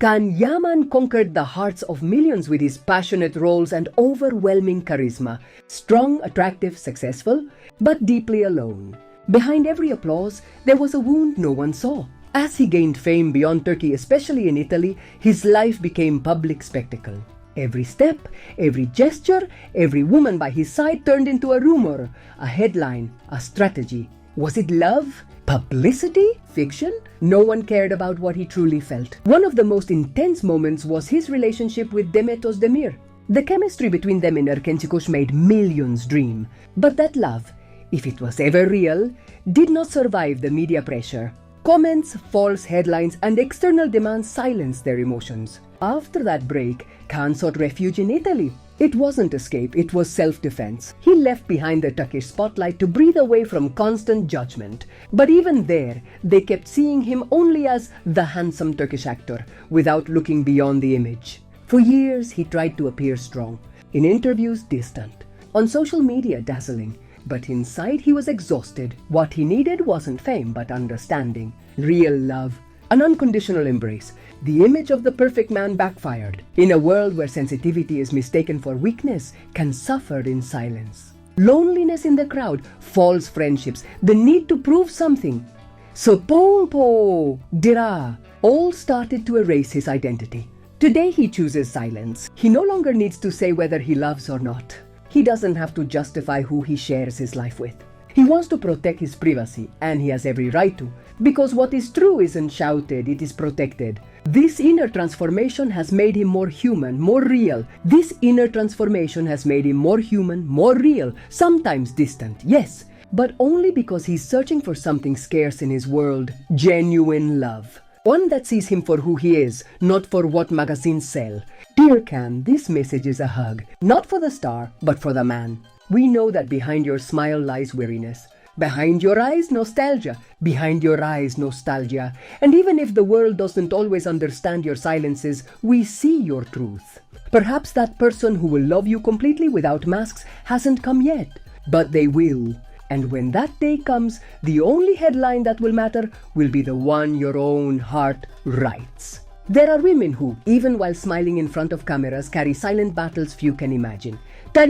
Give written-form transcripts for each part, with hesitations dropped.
Can Yaman conquered the hearts of millions with his passionate roles and overwhelming charisma. Strong, attractive, successful, but deeply alone. Behind every applause, there was a wound no one saw. As he gained fame beyond Turkey, especially in Italy, his life became public spectacle. Every step, every gesture, every woman by his side turned into a rumor, a headline, a strategy. Was it love? Publicity? Fiction? No one cared about what he truly felt. One of the most intense moments was his relationship with Demet. The chemistry between them in TURKISH made millions dream. But that love, if it was ever real, did not survive the media pressure. Comments, false headlines, and external demands silenced their emotions. After that break, Khan sought refuge in Italy. It wasn't escape, it was self-defense. He left behind the Turkish spotlight to breathe away from constant judgment. But even there, they kept seeing him only as the handsome Turkish actor, without looking beyond the image. For years, he tried to appear strong. In interviews, distant. On social media, dazzling. But inside, he was exhausted. What he needed wasn't fame, but understanding. Real love. An unconditional embrace. The image of the perfect man backfired. In a world where sensitivity is mistaken for weakness, Khan suffered in silence. Loneliness in the crowd, false friendships, the need to prove something. So Pongpo, Dira, all started to erase his identity. Today he chooses silence. He no longer needs to say whether he loves or not. He doesn't have to justify who he shares his life with. He wants to protect his privacy, and he has every right to, because what is true isn't shouted, it is protected. This inner transformation has made him more human, more real. This inner transformation has made him more human, more real, sometimes distant, yes, but only because he's searching for something scarce in his world, genuine love. One that sees him for who he is, not for what magazines sell. Dear Khan, this message is a hug, not for the star, but for the man. We know that behind your smile lies weariness. Behind your eyes, nostalgia. Behind your eyes, nostalgia. And even if the world doesn't always understand your silences, we see your truth. Perhaps that person who will love you completely without masks hasn't come yet, but they will. And when that day comes, the only headline that will matter will be the one your own heart writes. There are women who, even while smiling in front of cameras, carry silent battles few can imagine. To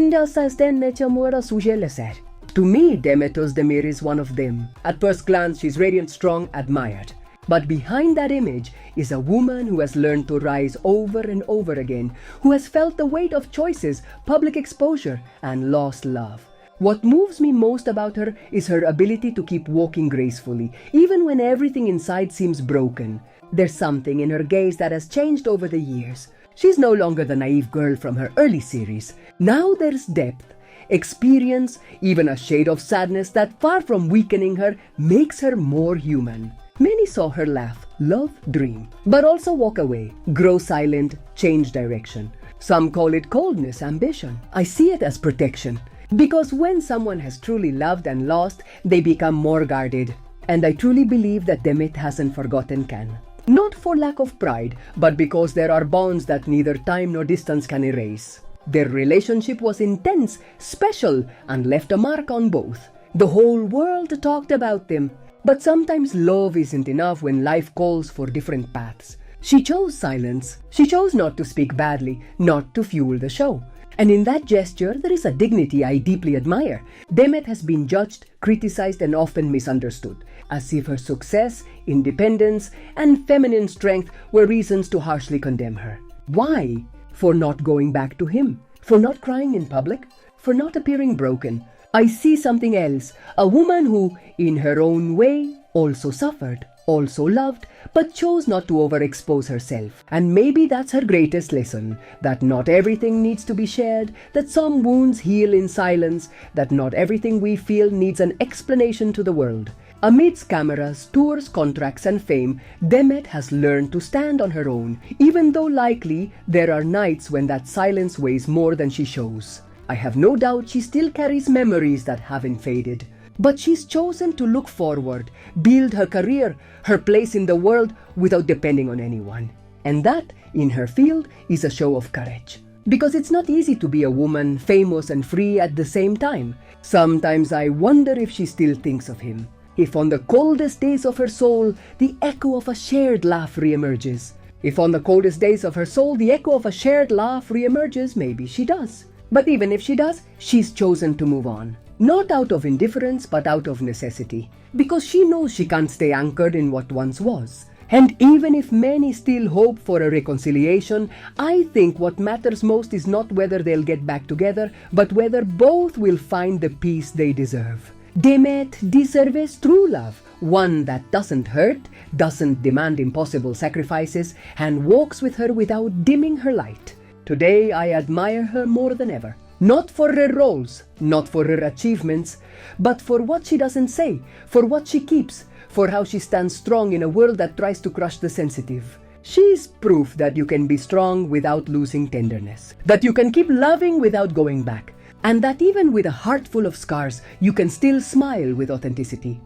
me, Demet is one of them. At first glance, she's radiant, strong, admired. But behind that image is a woman who has learned to rise over and over again, who has felt the weight of choices, public exposure, and lost love. What moves me most about her is her ability to keep walking gracefully, even when everything inside seems broken. There's something in her gaze that has changed over the years. She's no longer the naive girl from her early series. Now there's depth, experience, even a shade of sadness that, far from weakening her, makes her more human. Many saw her laugh, love, dream, but also walk away, grow silent, change direction. Some call it coldness, ambition. I see it as protection. Because when someone has truly loved and lost, they become more guarded. And I truly believe that Demet hasn't forgotten Khan. Not for lack of pride, but because there are bonds that neither time nor distance can erase. Their relationship was intense, special, and left a mark on both. The whole world talked about them. But sometimes love isn't enough when life calls for different paths. She chose silence. She chose not to speak badly, not to fuel the show. And in that gesture, there is a dignity I deeply admire. Demet has been judged, criticized, and often misunderstood, as if her success, independence, and feminine strength were reasons to harshly condemn her. Why? For not going back to him, for not crying in public, for not appearing broken. I see something else, a woman who, in her own way, also suffered, also loved, but chose not to overexpose herself. And maybe that's her greatest lesson, that not everything needs to be shared, that some wounds heal in silence, that not everything we feel needs an explanation to the world. Amidst cameras, tours, contracts, and fame, Demet has learned to stand on her own, even though likely there are nights when that silence weighs more than she shows. I have no doubt she still carries memories that haven't faded. But she's chosen to look forward, build her career, her place in the world without depending on anyone. And that, in her field, is a show of courage. Because it's not easy to be a woman, famous and free at the same time. Sometimes I wonder if she still thinks of him. If on the coldest days of her soul, the echo of a shared laugh reemerges. If on the coldest days of her soul the echo of a shared laugh re-emerges, maybe she does. But even if she does, she's chosen to move on. Not out of indifference, but out of necessity. Because she knows she can't stay anchored in what once was. And even if many still hope for a reconciliation, I think what matters most is not whether they'll get back together, but whether both will find the peace they deserve. Demet deserves true love, one that doesn't hurt, doesn't demand impossible sacrifices, and walks with her without dimming her light. Today I admire her more than ever. Not for her roles, not for her achievements, but for what she doesn't say, for what she keeps, for how she stands strong in a world that tries to crush the sensitive. She's proof that you can be strong without losing tenderness, that you can keep loving without going back, and that even with a heart full of scars, you can still smile with authenticity.